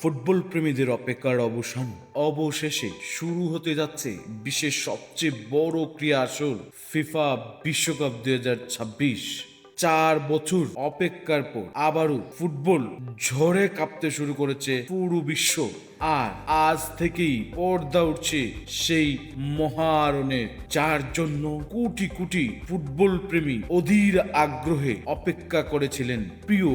Football প্রেমীদের অপেক্ষার অবসান অবশেষে শুরু হতে যাচ্ছে বিশ্বের সবচেয়ে বড় ক্রীড়া আসর ফিফা বিশ্বকাপ 2026। 4 বছর অপেক্ষার পর আবারও ফুটবল ঝড়ে কাঁপতে শুরু করেছে পুরো বিশ্ব। আর আজ থেকেই পর্দা উঠছে সেই মহারণের, যার জন্য কোটি কোটি ফুটবল প্রেমী অধীর আগ্রহে অপেক্ষা করেছিলেন। প্রিয়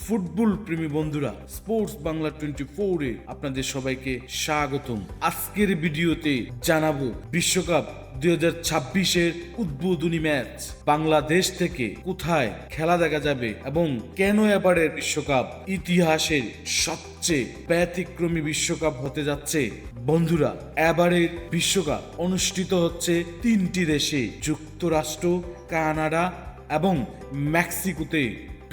ফুটবল প্রেমী বন্ধুরা, স্পোর্টস বাংলা 24-এ আপনাদের সবাইকে স্বাগতম। আজকের ভিডিওতে জানাবো বিশ্বকাপ 2026-এর উদ্বোধনী ম্যাচ বাংলাদেশ থেকে কোথায় খেলা দেখা যাবে এবং কেন এবারের বিশ্বকাপ ইতিহাসের সবচেয়ে ব্যতিক্রমী বিশ্বকাপ হতে যাচ্ছে। বন্ধুরা, এবারের বিশ্বকাপ অনুষ্ঠিত হচ্ছে 3টি দেশে, যুক্তরাষ্ট্র, কানাডা এবং মেক্সিকোতে।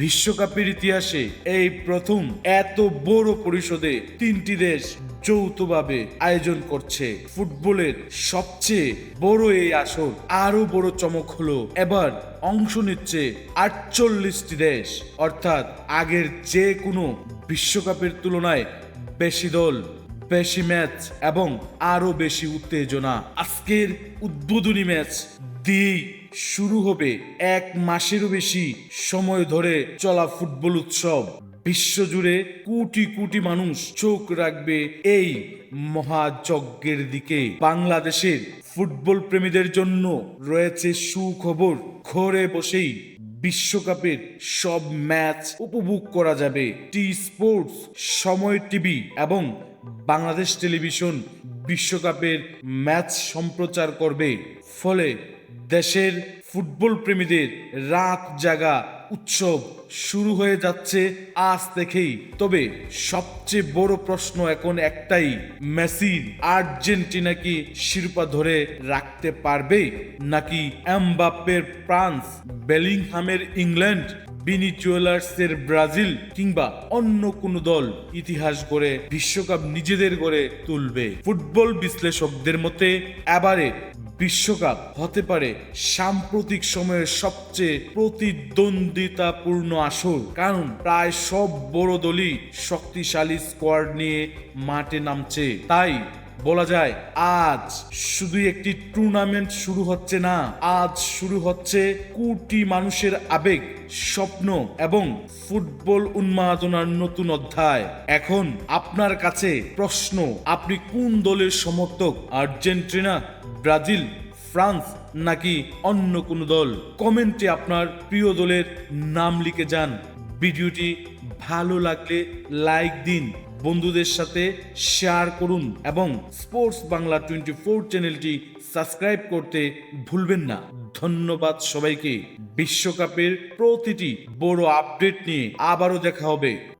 বিশ্বকাপের ইতিহাসে এই প্রথম এত বড় পরিষদে 3টি দেশ যৌথভাবে আয়োজন করছে ফুটবলের সবচেয়ে বড় এই আসর। আরো বড় চমক হলো এবার অংশ নিচ্ছে 48টি দেশ, অর্থাৎ আগের যে কোনো বিশ্বকাপের তুলনায় বেশি দল, বেশি ম্যাচ এবং আরো বেশি উত্তেজনা। আজকের উদ্বোধনী ম্যাচ দিয়েই শুরু হবে 1 মাসেরও বেশি সময় ধরে চলা ফুটবল উৎসব। বিশ্বজুড়ে কোটি কোটি মানুষ চোখ রাখবে এই মহাযজ্ঞের দিকে। বাংলাদেশের ফুটবল প্রেমীদের জন্য রয়েছে সুখবর। ঘরে বসেই বিশ্বকাপের সব ম্যাচ উপভোগ করা যাবে। টি স্পোর্টস, সময় টিভি এবং বাংলাদেশ টেলিভিশন বিশ্বকাপের ম্যাচ সম্প্রচার করবে। ফলে দেশের ফুটবল প্রেমীদের রাত জাগা উৎসব শুরু হয়ে যাচ্ছে আজ থেকেই। তবে সবচেয়ে বড় প্রশ্ন এখন একটাই, মেসির আর্জেন্টিনা কি শিরোপা ধরে রাখতে পারবে, নাকি এমবাপ্পের ফ্রান্স, বেলিংহামের ইংল্যান্ড, ভিনিসিয়াসের ব্রাজিল কিংবা অন্য কোনো দল ইতিহাস গড়ে বিশ্বকাপ নিজেদের গড়ে তুলবে। ফুটবল বিশ্লেষকদের মতে এবারে বিশ্বকাপ হতে পারে সাম্প্রতিক সময়ের সবচেয়ে প্রতিদ্বন্দ্বিতাপূর্ণ আসর, কারণ প্রায় সব বড় দলই শক্তিশালী স্কোয়াড নিয়ে মাঠে নামছে। তাই বলা যায় আজ শুধু একটি টুর্নামেন্ট শুরু হচ্ছে না, আজ শুরু হচ্ছে কোটি মানুষের আবেগ, স্বপ্ন এবং ফুটবল উন্মাদনার নতুন অধ্যায়। এখন আপনার কাছে প্রশ্ন, আপনি কোন দলের সমর্থক? আর্জেন্টিনা, ব্রাজিল, ফ্রান্স নাকি অন্য কোনো দল? কমেন্টে আপনার প্রিয় দলের নাম লিখে যান। ভিডিওটি ভালো লাগলে লাইক দিন, বন্ধুদের সাথে শেয়ার করুন এবং স্পোর্টস বাংলা 24 চ্যানেলটি সাবস্ক্রাইব করতে ভুলবেন না। ধন্যবাদ সবাইকে। বিশ্বকাপের প্রতিটি বড় আপডেট নিয়ে আবারও দেখা হবে।